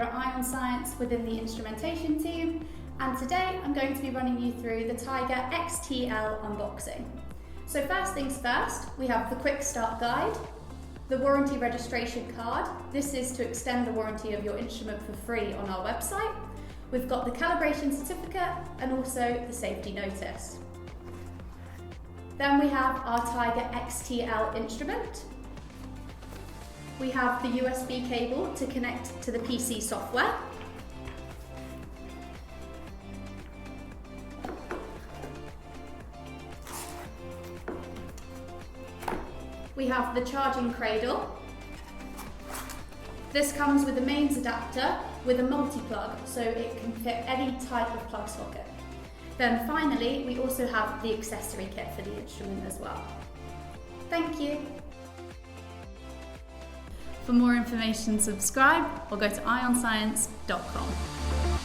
at Ion Science within the instrumentation team, and today I'm going to be running you through the Tiger XTL unboxing. So first things first, we have the quick start guide, the warranty registration card. This is to extend the warranty of your instrument for free on our website. We've got the calibration certificate and also the safety notice. Then we have our Tiger XTL instrument. We have the USB cable to connect to the PC software. We have the charging cradle. This comes with a mains adapter with a multi-plug, so it can fit any type of plug socket. Then finally, we also have the accessory kit for the instrument as well. Thank you. For more information, subscribe or go to ionscience.com.